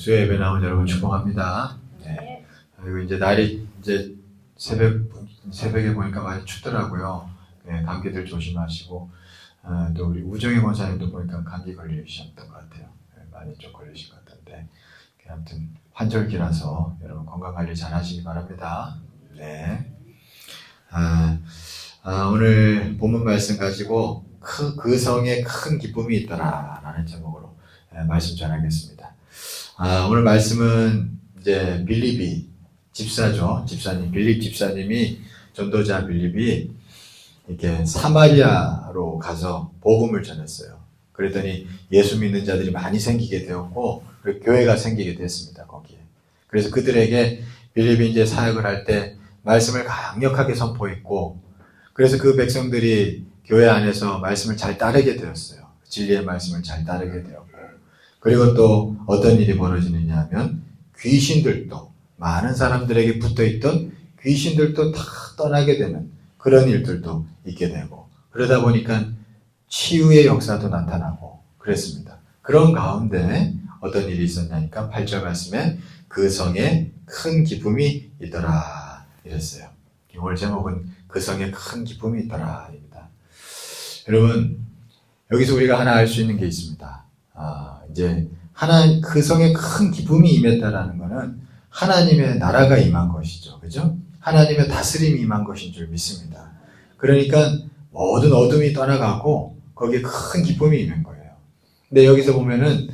수요 예배 나온 여러분 축복합니다. 네. 그리고 이제 날이 이제 새벽에 보니까 많이 춥더라고요. 네, 감기들 조심하시고, 또 우리 우정희 권사님도 보니까 감기 걸리셨던 것 같아요. 네, 많이 좀 걸리신 것 같은데, 아무튼 환절기라서 여러분 건강 관리 잘 하시기 바랍니다. 네. 오늘 본문 말씀 가지고 그 성에 큰 기쁨이 있더라 라는 제목으로 말씀 전하겠습니다. 오늘 말씀은 이제 빌립이 집사죠. 빌립 집사님이, 전도자 빌립이 이렇게 사마리아로 가서 복음을 전했어요. 그랬더니 예수 믿는 자들이 많이 생기게 되었고, 교회가 생기게 됐습니다, 거기에. 그래서 그들에게 빌립이 이제 사역을 할 때 말씀을 강력하게 선포했고, 그래서 그 백성들이 교회 안에서 말씀을 잘 따르게 되었어요. 진리의 말씀을 잘 따르게 되었고, 그리고 또 어떤 일이 벌어지느냐 하면 귀신들도, 많은 사람들에게 붙어있던 귀신들도 다 떠나게 되는 그런 일들도 있게 되고, 그러다 보니까 치유의 역사도 나타나고 그랬습니다. 그런 가운데 어떤 일이 있었냐니까 8절 말씀에 그 성에 큰 기쁨이 있더라 이랬어요. 오늘 제목은 그 성에 큰 기쁨이 있더라 입니다. 여러분, 여기서 우리가 하나 알 수 있는 게 있습니다. 이제 그 성에 큰 기쁨이 임했다라는 것은 하나님의 나라가 임한 것이죠. 그죠? 하나님의 다스림이 임한 것인 줄 믿습니다. 그러니까 모든 어둠이 떠나가고 거기에 큰 기쁨이 임한 거예요. 근데 여기서 보면은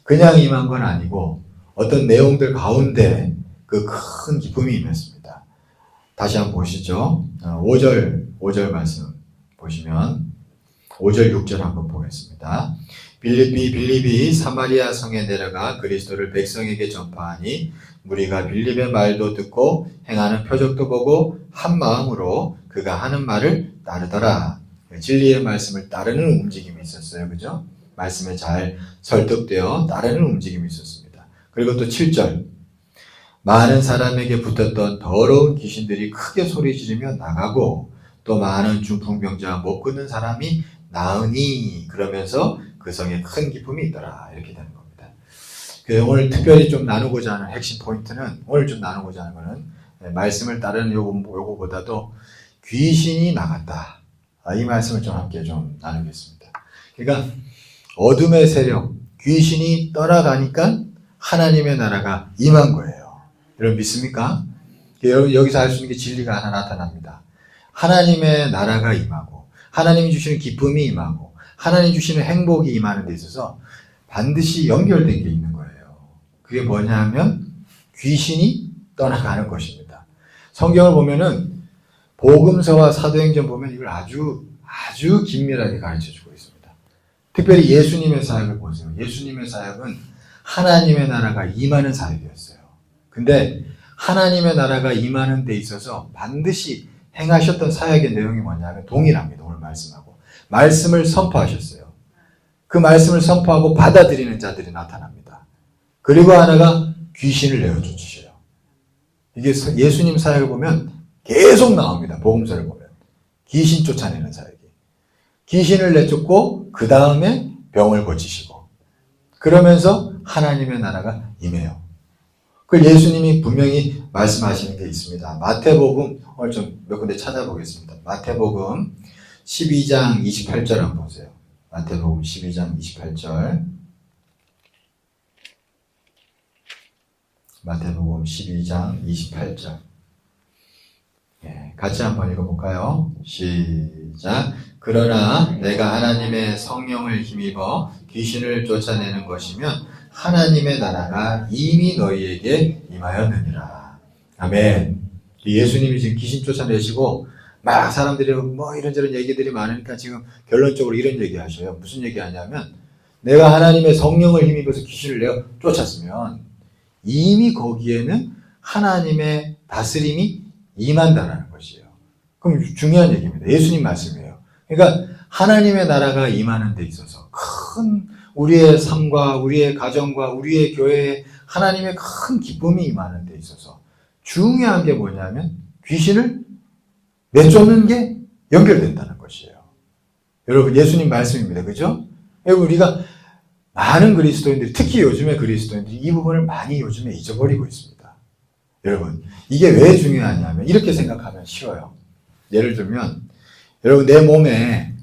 그냥 임한 건 아니고 어떤 내용들 가운데 그 큰 기쁨이 임했습니다. 다시 한번 보시죠. 5절 말씀 보시면 5절 6절 한번 보겠습니다. 빌립이 사마리아 성에 내려가 그리스도를 백성에게 전파하니 무리가 빌립의 말도 듣고 행하는 표적도 보고 한 마음으로 그가 하는 말을 따르더라. 진리의 말씀을 따르는 움직임이 있었어요. 그죠? 말씀에 잘 설득되어 따르는 움직임이 있었습니다. 그리고 또 7절, 많은 사람에게 붙었던 더러운 귀신들이 크게 소리 지르며 나가고 또 많은 중풍병자와 못 걷는 사람이 나으니, 그러면서 그 성에 큰 기쁨이 있더라 이렇게 되는 겁니다. 오늘 특별히 좀 나누고자 하는 핵심 포인트는, 오늘 좀 나누고자 하는 것은 말씀을 따르는 요거보다도 귀신이 나갔다, 이 말씀을 좀 함께 좀 나누겠습니다. 그러니까 어둠의 세력, 귀신이 떠나가니까 하나님의 나라가 임한 거예요. 여러분 믿습니까? 여기서 알 수 있는 게 진리가 하나 나타납니다. 하나님의 나라가 임하고 하나님이 주시는 기쁨이 임하고 하나님 주시는 행복이 임하는 데 있어서 반드시 연결된 게 있는 거예요. 그게 뭐냐 하면 귀신이 떠나가는 것입니다. 성경을 보면은 복음서와 사도행전 보면 이걸 아주 긴밀하게 가르쳐주고 있습니다. 특별히 예수님의 사역을 보세요. 예수님의 사역은 하나님의 나라가 임하는 사역이었어요. 근데 하나님의 나라가 임하는 데 있어서 반드시 행하셨던 사역의 내용이 뭐냐면 동일합니다. 오늘 말씀하고. 말씀을 선포하셨어요. 그 말씀을 선포하고 받아들이는 자들이 나타납니다. 그리고 하나가 귀신을 내어쫓으셔요. 이게 예수님 사역을 보면 계속 나옵니다. 복음서를 보면. 귀신 쫓아내는 사역이. 귀신을 내쫓고 그 다음에 병을 고치시고 그러면서 하나님의 나라가 임해요. 그 예수님이 분명히 말씀하시는 게 있습니다. 마태복음, 오늘 좀 몇 군데 찾아보겠습니다. 마태복음 12장 28절 한번 보세요. 마태복음 12장 28절. 마태복음 12장 28절. 같이 한번 읽어볼까요? 시작. 그러나 내가 하나님의 성령을 힘입어 귀신을 쫓아내는 것이면 하나님의 나라가 이미 너희에게 임하였느니라. 아멘. 예수님이 지금 귀신 쫓아내시고 막 사람들이 뭐 이런저런 얘기들이 많으니까 지금 결론적으로 이런 얘기 하셔요. 무슨 얘기 하냐면 내가 하나님의 성령을 힘입어서 귀신을 내어 쫓았으면 이미 거기에는 하나님의 다스림이 임한다는 것이에요. 그럼 중요한 얘기입니다. 예수님 말씀이에요. 그러니까 하나님의 나라가 임하는 데 있어서 큰 우리의 삶과 우리의 가정과 우리의 교회에 하나님의 큰 기쁨이 임하는 데 있어서 중요한 게 뭐냐면 귀신을 내쫓는 게 연결된다는 것이에요. 여러분 예수님 말씀입니다. 그죠? 우리가 많은 그리스도인들이, 특히 요즘의 그리스도인들이 이 부분을 많이 요즘에 잊어버리고 있습니다. 여러분, 이게 왜 중요하냐면 이렇게 생각하면 쉬워요. 예를 들면 여러분, 내 몸에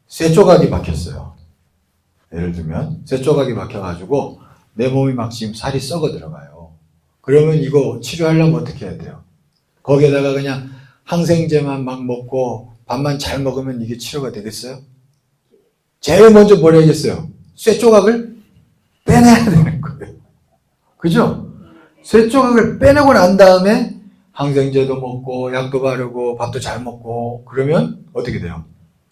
쇠 조각이 박혔어요. 예를 들면 쇠 조각이 박혀가지고 내 몸이 막 지금 살이 썩어 들어가요. 그러면 이거 치료하려면 어떻게 해야 돼요? 거기에다가 그냥 항생제만 막 먹고 밥만 잘 먹으면 이게 치료가 되겠어요? 제일 먼저 뭘 해야겠어요? 쇠 조각을 빼내야 되는 거예요. 그죠? 쇠 조각을 빼내고 난 다음에 항생제도 먹고 약도 바르고 밥도 잘 먹고 그러면 어떻게 돼요?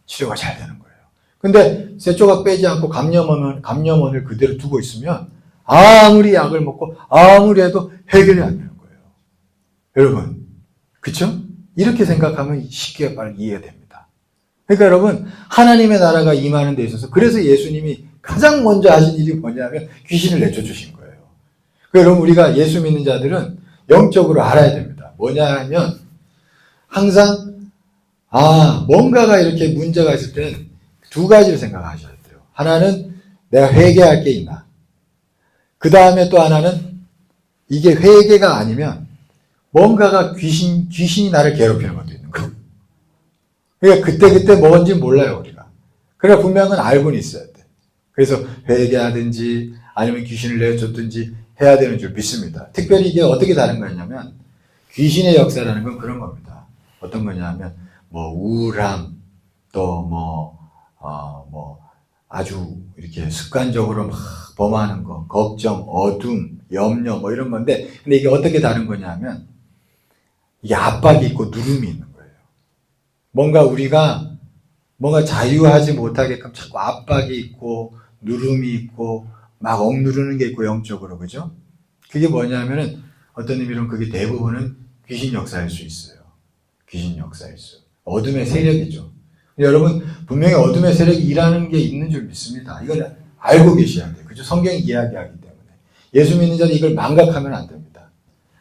치료가 잘 되는 거예요. 근데 쇠 조각 빼지 않고 감염원을 그대로 두고 있으면 아무리 약을 먹고 아무리 해도 해결이 안 되는 거예요. 여러분, 그쵸? 이렇게 생각하면 쉽게 빨리 이해가 됩니다. 그러니까 여러분, 하나님의 나라가 임하는 데 있어서 그래서 예수님이 가장 먼저 하신 일이 뭐냐면 귀신을 내쫓으신 거예요. 여러분, 우리가 예수 믿는 자들은 영적으로 알아야 됩니다. 뭐냐 하면 항상 뭔가가 이렇게 문제가 있을 때는 두 가지를 생각하셔야 돼요. 하나는 내가 회개할 게 있나. 그 다음에 또 하나는 이게 회개가 아니면 뭔가가 귀신이 나를 괴롭히는 것도 있는 거예요. 그러니까 그때 뭔지 몰라요, 우리가. 그러나 분명은 알고는 있어야 돼. 그래서 회개하든지 아니면 귀신을 내쫓든지 해야 되는 줄 믿습니다. 특별히 이게 어떻게 다른 거냐면 귀신의 역사라는 건 그런 겁니다. 어떤 거냐면 우울함, 또 아주 이렇게 습관적으로 막 범하는 거, 걱정, 어둠, 염려 이런 건데, 근데 이게 어떻게 다른 거냐면 이게 압박이 있고 누름이 있는 거예요. 우리가 자유하지 못하게끔 자꾸 압박이 있고 누름이 있고 막 억누르는 게 있고 영적으로, 그죠? 그게 뭐냐면은 어떤 의미로는 그게 대부분은 귀신 역사일 수 있어요. 귀신 역사일 수. 어둠의 세력이죠. 여러분, 분명히 어둠의 세력이 일하는 게 있는 줄 믿습니다. 이걸 알고 계셔야 돼요. 그죠? 성경이 이야기하기 때문에. 예수 믿는 자는 이걸 망각하면 안 됩니다.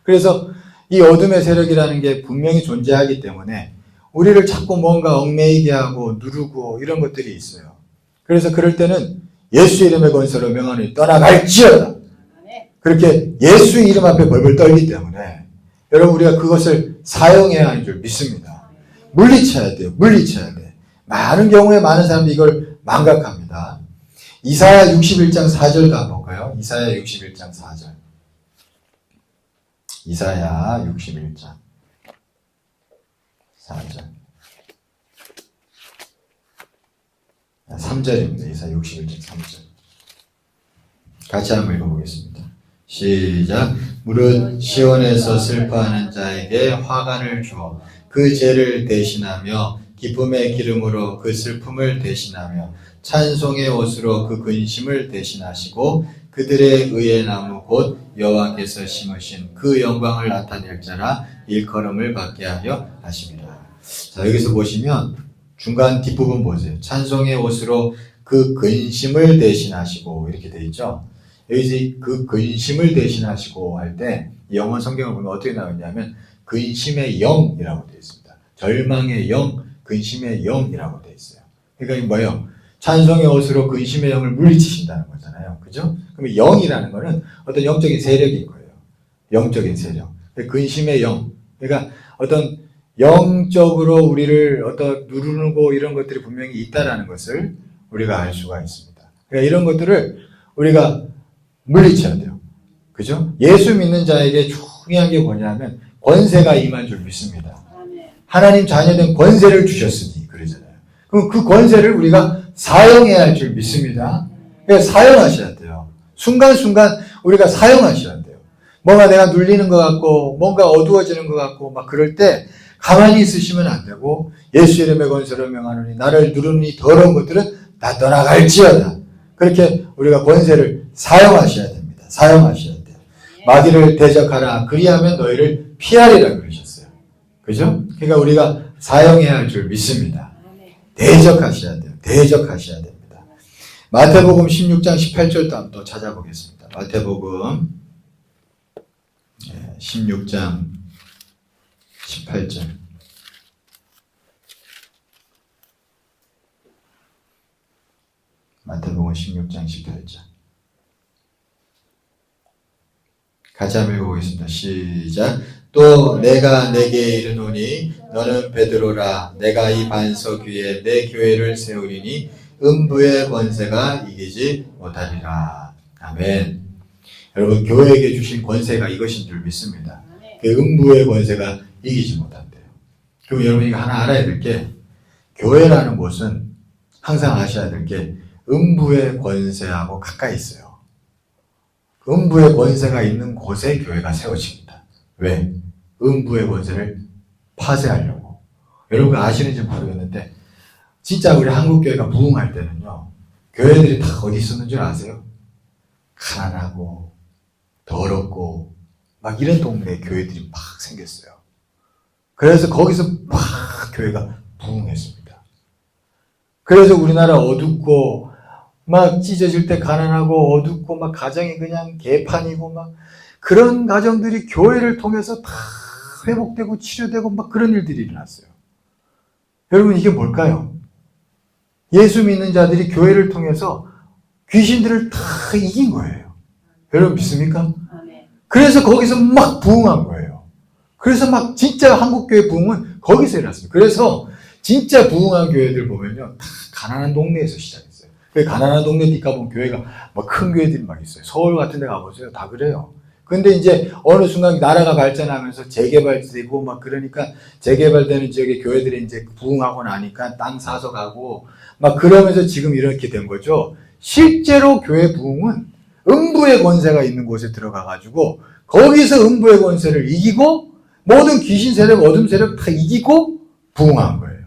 그래서 이 어둠의 세력이라는 게 분명히 존재하기 때문에 우리를 자꾸 뭔가 얽매이게 하고 누르고 이런 것들이 있어요. 그래서 그럴 때는 예수 이름의 권세로 명하노니 떠나갈지어다. 그렇게 예수 이름 앞에 벌벌 떨기 때문에 여러분, 우리가 그것을 사용해야 하는 줄 믿습니다. 물리쳐야 돼요. 물리쳐야 돼. 많은 경우에 많은 사람들이 이걸 망각합니다. 이사야 61장 4절 가볼까요? 이사야 61장 4절. 이사야 61장 4절. 3절입니다. 이사야 61장 3절. 같이 한번 읽어보겠습니다. 시작. 무릇 시온에서 슬퍼하는 자에게 화관을 주어 그 죄를 대신하며 기쁨의 기름으로 그 슬픔을 대신하며 찬송의 옷으로 그 근심을 대신하시고 그들의 의의 나무 곧 여호와께서 심으신 그 영광을 나타낼 자라 일컬음을 받게 하려 하십니다. 자, 여기서 보시면 중간 뒷부분 보세요. 찬송의 옷으로 그 근심을 대신하시고 이렇게 되어 있죠. 여기서 그 근심을 대신하시고 할 때 영어 성경을 보면 어떻게 나오냐면 근심의 영이라고 되어 있습니다. 절망의 영, 근심의 영이라고 되어 있어요. 그러니까 이게 뭐예요? 찬송의 옷으로 근심의 영을 물리치신다는 거잖아요. 그죠? 그러면 영이라는 거는 어떤 영적인 세력인 거예요. 영적인 세력. 근심의 영. 그러니까 어떤 영적으로 우리를 어떤 누르고 이런 것들이 분명히 있다라는 것을 우리가 알 수가 있습니다. 그러니까 이런 것들을 우리가 물리쳐야 돼요. 그죠? 예수 믿는 자에게 중요한 게 뭐냐면 권세가 임한 줄 믿습니다. 하나님 자녀된 권세를 주셨으니 그러잖아요. 그럼 그 권세를 우리가 사용해야 할 줄 믿습니다. 그러니까 사용하셔야 돼요. 순간순간 우리가 사용하셔야 돼요. 뭔가 내가 눌리는 것 같고 뭔가 어두워지는 것 같고 막 그럴 때 가만히 있으시면 안 되고 예수 이름의 권세로 명하노니 나를 누르는 이 더러운 것들은 다 떠나갈지어다. 그렇게 우리가 권세를 사용하셔야 됩니다. 사용하셔야 돼요. 마귀를 대적하라. 그리하면 너희를 피하리라 그러셨어요. 그죠? 그러니까 우리가 사용해야 할 줄 믿습니다. 대적하셔야 돼요. 대적하셔야 됩니다. 마태복음 16장 18절도 한번 또 찾아보겠습니다. 마태복음 16장 18절. 마태복음 16장 18절. 같이 한번 읽어보겠습니다. 시작. 또 내가 내게 이르노니 너는 베드로라. 내가 이 반석 위에 내 교회를 세우리니 음부의 권세가 이기지 못하리라. 아멘. 여러분, 교회에게 주신 권세가 이것인 줄 믿습니다. 그 음부의 권세가 이기지 못한대요. 그럼 여러분이 하나 알아야 될 게, 교회라는 곳은 항상 아셔야 될 게 음부의 권세하고 가까이 있어요. 음부의 권세가 있는 곳에 교회가 세워집니다. 왜? 음부의 권세를 파쇄하려고. 여러분 아시는지 모르겠는데 진짜 우리 한국교회가 부흥할 때는요, 교회들이 다 어디 있었는 줄 아세요? 가난하고 더럽고 막 이런 동네에 교회들이 막 생겼어요. 그래서 거기서 막 교회가 부흥했습니다. 그래서 우리나라 어둡고 막 찢어질 때 가난하고 어둡고 막 가정이 그냥 개판이고 막 그런 가정들이 교회를 통해서 다 회복되고 치료되고 막 그런 일들이 일어났어요. 여러분, 이게 뭘까요? 예수 믿는 자들이 교회를 통해서 귀신들을 다 이긴 거예요. 여러분 믿습니까? 그래서 거기서 막 부흥한 거예요. 그래서 막 진짜 한국교회 부흥은 거기서 일어났습니다. 그래서 진짜 부흥한 교회들 보면요, 다 가난한 동네에서 시작했어요. 가난한 동네 뒷 가보면 교회가 막 큰 교회들이 막 있어요. 서울 같은 데 가보세요. 다 그래요. 근데 이제 어느 순간 나라가 발전하면서 재개발되고 막 그러니까 재개발되는 지역의 교회들이 이제 부흥하고 나니까 땅 사서 가고 막 그러면서 지금 이렇게 된 거죠. 실제로 교회 부흥은 음부의 권세가 있는 곳에 들어가가지고 거기서 음부의 권세를 이기고 모든 귀신 세력, 어둠 세력 다 이기고 부흥한 거예요.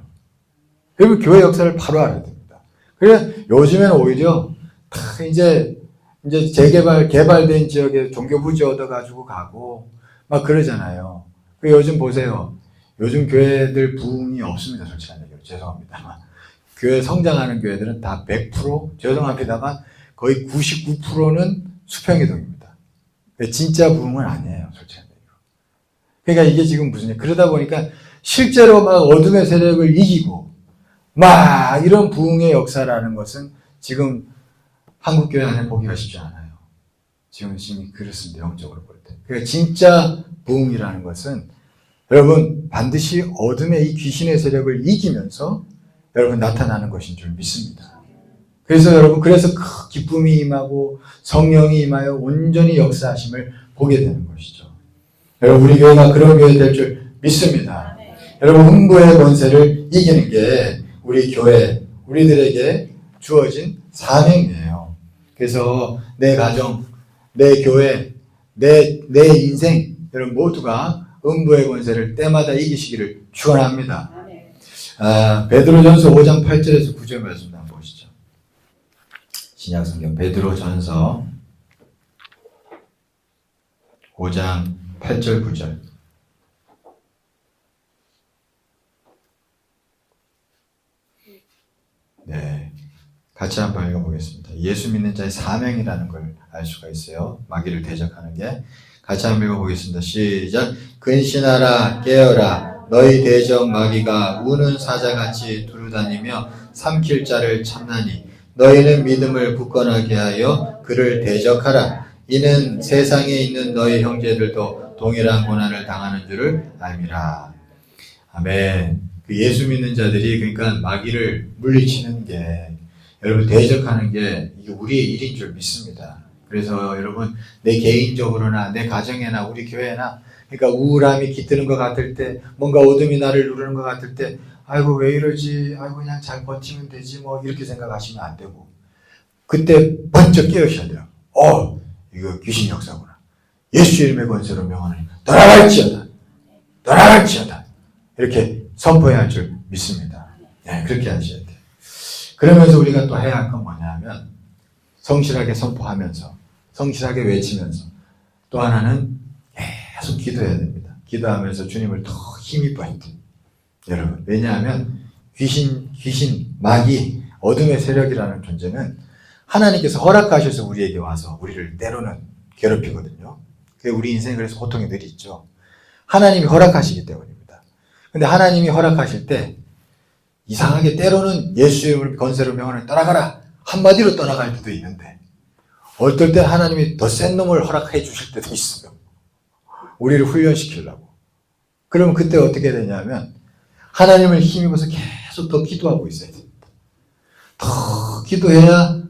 여러분, 교회 역사를 바로 알아야 됩니다. 그래서 요즘에는 오히려 다 이제 개발된 지역에 종교부지 얻어가지고 가고 막 그러잖아요. 요즘 보세요. 요즘 교회들 부흥이 없습니다. 솔직한 얘기로. 죄송합니다만. 교회 성장하는 교회들은 다 100%, 죄송합니다만 거의 99%는 수평이동입니다. 진짜 부흥은 아니에요. 솔직한 얘기로. 그러니까 이게 지금 무슨 일, 그러다 보니까 실제로 막 어둠의 세력을 이기고 막 이런 부흥의 역사라는 것은 지금 한국교회 안에 보기가 쉽지 않아요. 지금 그렇습니다. 영적으로 볼 때. 그러니까 진짜 부흥이라는 것은 여러분 반드시 어둠의 이 귀신의 세력을 이기면서 여러분 나타나는 것인 줄 믿습니다. 그래서 여러분, 그래서 큰 기쁨이 임하고 성령이 임하여 온전히 역사하심을 보게 되는 것이죠. 여러분, 우리 교회가 그런 교회 될 줄 믿습니다. 여러분, 음부의 권세를 이기는 게 우리 교회, 우리들에게 주어진 사명이에요. 그래서 내 가정, 내 교회, 내 인생, 여러분 모두가 음부의 권세를 때마다 이기시기를 축원합니다. 베드로전서 5장 8절에서 9절 말씀 한번 보시죠. 신약성경 베드로전서 5장 8절 9절. 네, 같이 한번 읽어보겠습니다. 예수 믿는 자의 사명이라는 걸 알 수가 있어요. 마귀를 대적하는 게. 같이 한번 읽어보겠습니다. 시작. 근신하라, 깨어라. 너희 대적 마귀가 우는 사자같이 두루다니며 삼킬 자를 참나니 너희는 믿음을 굳건하게 하여 그를 대적하라. 이는 세상에 있는 너희 형제들도 동일한 고난을 당하는 줄을 알미라. 아멘. 그 예수 믿는 자들이 그러니까 마귀를 물리치는 게, 여러분 대적하는 게 이게 우리의 일인 줄 믿습니다. 그래서 여러분 내 개인적으로나 내 가정에나 우리 교회나 그러니까 우울함이 깃드는 것 같을 때, 뭔가 어둠이 나를 누르는 것 같을 때, 아이고 왜 이러지, 아이고 그냥 잘 버티면 되지 뭐 이렇게 생각하시면 안 되고, 그때 번쩍 깨우셔야 돼요. 이거 귀신 역사구나. 예수 이름의 권세로 명하노니 떠나갈지어다, 떠나갈지어다, 이렇게 선포해야 할 줄 믿습니다. 네, 그렇게 하셔야 돼요. 그러면서 우리가 또 해야 할 건 뭐냐면 성실하게 선포하면서, 성실하게 외치면서, 또 하나는 계속 기도해야 됩니다. 기도하면서 주님을 더 힘입어야 돼요. 여러분, 왜냐하면 귀신, 마귀, 어둠의 세력이라는 존재는 하나님께서 허락하셔서 우리에게 와서 우리를 때로는 괴롭히거든요. 우리 인생에 그래서 고통이 늘 있죠. 하나님이 허락하시기 때문입니다. 근데 하나님이 허락하실 때 이상하게 때로는 예수 이름으로 권세로 명하노니 떠나가라, 한마디로 떠나갈 때도 있는데, 어떨 때 하나님이 더 센 놈을 허락해 주실 때도 있어요. 우리를 훈련시키려고. 그러면 그때 어떻게 되냐면 하나님을 힘입어서 계속 더 기도하고 있어야 됩니다. 더 기도해야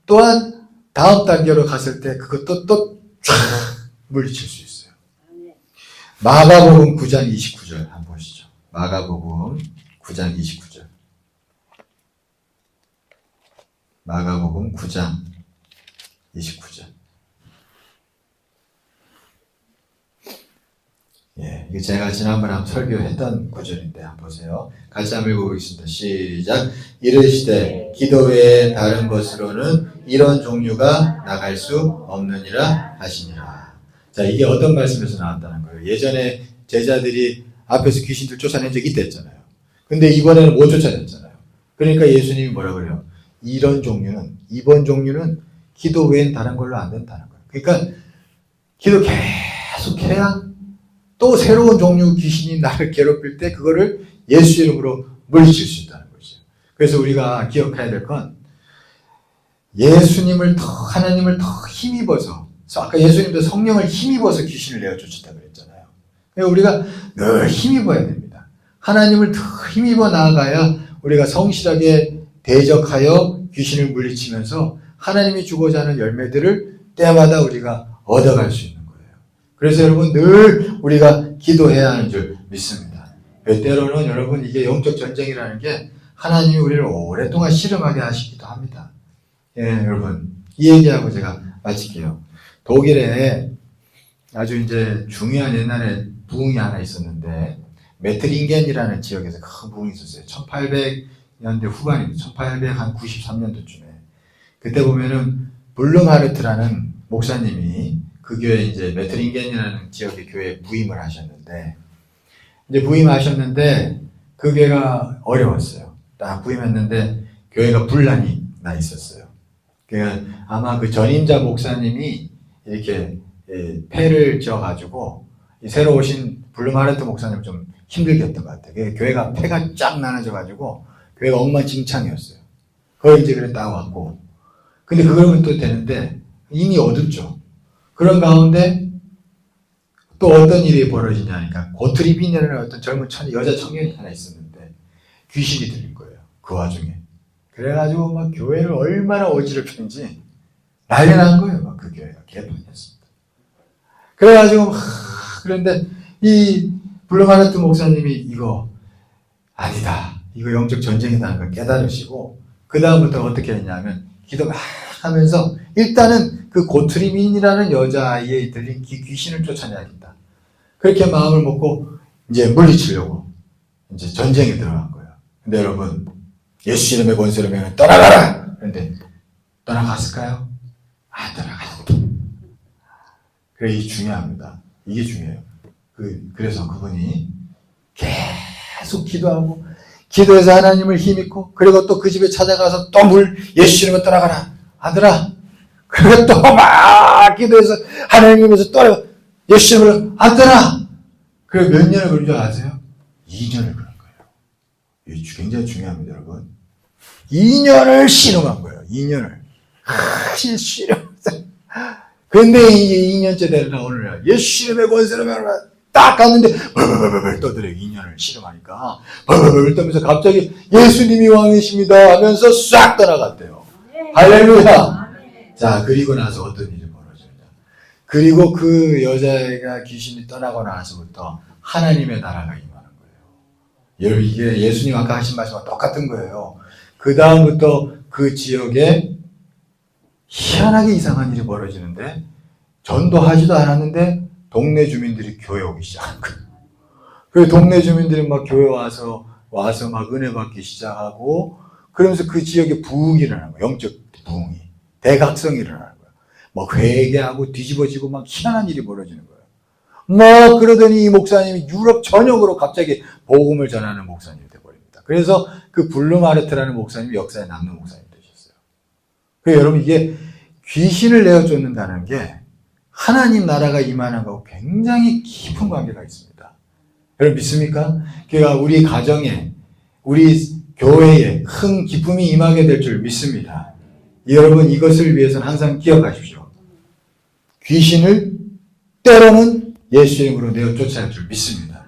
또한 다음 단계로 갔을 때 그것도 또 쫙 물리칠 수 있어요. 마가복음 9장 29절 한번 보시죠. 마가복음 9장 29절. 마가복음 9장 29절. 예, 이게 제가 지난번에 한번 설교했던 구절인데 한번 보세요. 같이 한번 읽어보겠습니다. 시작. 이르시되 기도 외에 다른 것으로는 이런 종류가 나갈 수 없느니라 하시니라. 자, 이게 어떤 말씀에서 나왔다는 거예요. 예전에 제자들이 앞에서 귀신들 쫓아낸 적이 있댔잖아요. 근데 이번에는 못 쫓아냈잖아요. 그러니까 예수님이 뭐라 그래요? 이번 종류는 기도 외엔 다른 걸로 안 된다는 거예요. 그러니까 기도 계속 해야 또 새로운 종류 귀신이 나를 괴롭힐 때 그거를 예수 이름으로 물리칠 수 있다는 거죠. 그래서 우리가 기억해야 될 건 하나님을 더 힘입어서, 아까 예수님도 성령을 힘입어서 귀신을 내어 쫓았다고 그랬잖아요. 그러니까 우리가 늘 힘입어야 됩니다. 하나님을 더 힘입어 나아가야 우리가 성실하게 대적하여 귀신을 물리치면서 하나님이 주고자 하는 열매들을 때마다 우리가 얻어갈 수 있는 거예요. 그래서 여러분 늘 우리가 기도해야 하는 줄 믿습니다. 때로는 여러분 이게 영적 전쟁이라는 게 하나님이 우리를 오랫동안 실험하게 하시기도 합니다. 예, 여러분 이 얘기하고 제가 마칠게요. 독일에 아주 이제 중요한 옛날에 부흥이 하나 있었는데 메트링겐이라는 지역에서 큰 부흥이 있었어요. 1800년대 후반입니다. 1893년도쯤에. 그때 보면은 블룸하르트라는 목사님이 그 교회 이제 메트링겐이라는 지역의 교회에 부임을 하셨는데, 이제 부임하셨는데 그 교회가 어려웠어요. 딱 부임했는데 교회가 분란이 나 있었어요. 그러니까 아마 그 전임자 목사님이 이렇게 폐를 지어가지고 새로 오신 블룸하르트 목사님 좀 힘들게 했던 것 같아요. 교회가 폐가 쫙 나눠져가지고 교회가 엉망진창이었어요. 거의 이제 그래 따왔고. 근데 그러면 또 되는데 이미 어둡죠. 그런 가운데 또 어떤 일이 벌어지냐니까 고트리빈이라는 어떤 젊은 여자 청년이 하나 있었는데 귀신이 들린 거예요. 그 와중에. 그래가지고 막 교회를 얼마나 어지럽혔는지 난리 난 거예요. 막 그 교회가 개판이었습니다. 그래가지고 그런데 이 블룸하르트 목사님이 이거 아니다. 이거 영적 전쟁이라는 걸 깨달으시고 그 다음부터 어떻게 했냐면 기도 막 하면서 일단은 그 고트리민이라는 여자아이에 들린 귀신을 쫓아내야겠다. 그렇게 마음을 먹고 이제 물리치려고 이제 전쟁에 들어간 거예요. 근데 여러분 예수 이름의 권세로 명하여 떠나가라! 그런데 떠나갔을까요? 안 떠나갔다. 그래, 이게 중요합니다. 이게 중요해요. 그래서 그분이 계속 기도하고 기도해서 하나님을 힘입고 그리고 또 그 집에 찾아가서 또 예수 이름으로 떠나가라. 아들아. 그리고 또 막 기도해서 하나님에서 또 예수 이름으로 아들아. 그래 몇 년을 그런 줄 아세요? 2년을 그런 거예요. 이게 굉장히 중요합니다, 여러분. 2년을 씨름한 거예요. 2년을. 씨름. 근데 이제 2년째 되는 오늘 예수 이름의 권세로 딱 갔는데 벌벌벌 떠들어요. 2년을 씨름하니까 벌벌벌 떠면서 갑자기 예수님이 왕이십니다 하면서 싹 떠나갔대요. 할렐루야. 자, 그리고 나서 어떤 일이 벌어지냐. 그리고 그 여자애가 귀신이 떠나고 나서부터 하나님의 나라가 임하는 거예요. 여러분 이게 예수님 아까 하신 말씀과 똑같은 거예요. 그 다음부터 그 지역에 희한하게 이상한 일이 벌어지는데 전도하지도 않았는데 동네 주민들이 교회 오기 시작한 거예요. 그 동네 주민들이 막 교회 와서 막 은혜 받기 시작하고 그러면서 그 지역에 부흥이 일어나는 거예요. 영적 부흥이. 대각성이 일어나는 거예요. 막 회개하고 뒤집어지고 막 희한한 일이 벌어지는 거예요. 막 그러더니 이 목사님이 유럽 전역으로 갑자기 복음을 전하는 목사님이 되어버립니다. 그래서 그 블룸하르트라는 목사님이 역사에 남는 목사님이 되셨어요. 그래서 여러분 이게 귀신을 내어 쫓는다는 게 하나님 나라가 임하는 것하고 굉장히 깊은 관계가 있습니다. 여러분 믿습니까? 그러니까 우리 가정에 우리 교회에 큰 기쁨이 임하게 될 줄 믿습니다. 여러분 이것을 위해서는 항상 기억하십시오. 귀신을 때로는 예수 이름으로 내어 쫓아낼 줄 믿습니다.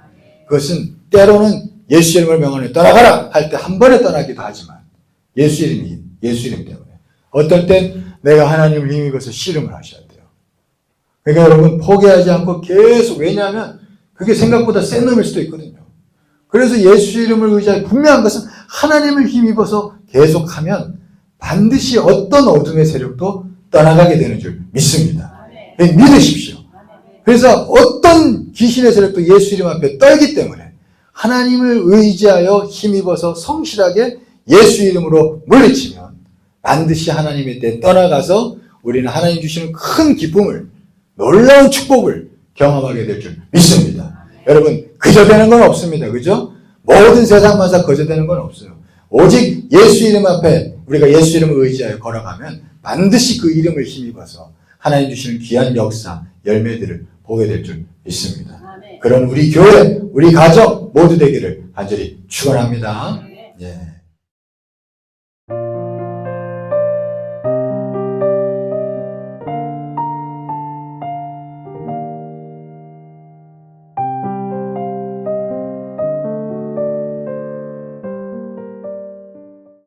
그것은 때로는 예수 이름을 명하니 떠나가라 할 때 한 번에 떠나기도 하지만 예수 이름 때문에 어떨 땐 내가 하나님을 힘입어서 씨름을 하셔야 돼요. 그러니까 여러분 포기하지 않고 계속, 왜냐하면 그게 생각보다 센 놈일 수도 있거든요. 그래서 예수 이름을 의지하여 분명한 것은 하나님을 힘입어서 계속하면 반드시 어떤 어둠의 세력도 떠나가게 되는 줄 믿습니다. 믿으십시오. 그래서 어떤 귀신의 세력도 예수 이름 앞에 떨기 때문에 하나님을 의지하여 힘입어서 성실하게 예수 이름으로 물리치면 반드시 하나님의 때 떠나가서 우리는 하나님 주시는 큰 기쁨을, 놀라운 축복을 경험하게 될 줄 믿습니다. 여러분 그저 되는 건 없습니다. 그죠? 모든 세상 만사 거저 되는 건 없어요. 오직 예수 이름 앞에 우리가 예수 이름을 의지하여 걸어가면 반드시 그 이름을 힘입어서 하나님 주시는 귀한 역사, 열매들을 보게 될 줄 믿습니다. 그런 우리 교회, 우리 가정 모두 되기를 간절히 축원합니다. 예.